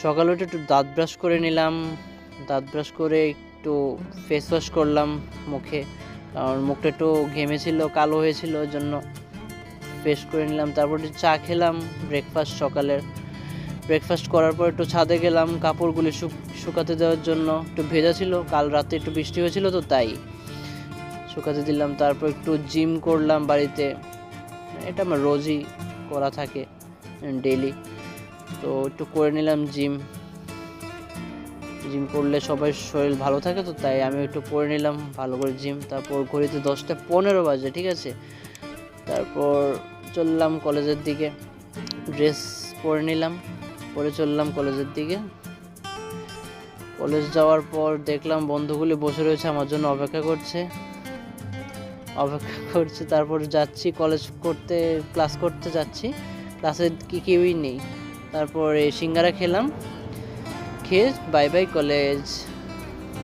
সকালে উঠে একটু দাঁত ব্রাশ করে নিলাম, দাঁত ব্রাশ করে একটু ফেস ওয়াশ করলাম মুখে, কারণ মুখটা একটু ঘেমেছিল, কালো হয়েছিল, ওই জন্য ফ্রেশ করে নিলাম। তারপর একটু চা খেলাম, ব্রেকফাস্ট সকালের। ব্রেকফাস্ট করার পর একটু ছাদে গেলাম কাপড়গুলি শুকাতে দেওয়ার জন্য, একটু ভেজা ছিল, কাল রাতে একটু বৃষ্টি হয়েছিল তো তাই শুকাতে দিলাম। তারপর একটু জিম করলাম বাড়িতে, এটা আমার রোজই করা থাকে, ডেইলি, তো একটু করে নিলাম জিম। জিম করলে সবাই শরীর ভালো থাকে, তো তাই আমি একটু করে নিলাম ভালো করে জিম। তারপর ঘড়িতে 10:15 বাজে, ঠিক আছে। তারপর চললাম কলেজের দিকে, ড্রেস পরে নিলাম, পরে চললাম কলেজের দিকে। কলেজ যাওয়ার পর দেখলাম বন্ধুগুলি বসে রয়েছে, আমার জন্য অপেক্ষা করছে। তারপর যাচ্ছি ক্লাস করতে যাচ্ছি, ক্লাসে কেউই নেই। তারপর এই সিঙ্গারা খেলাম, খেয়ে বাই বাই কলেজ।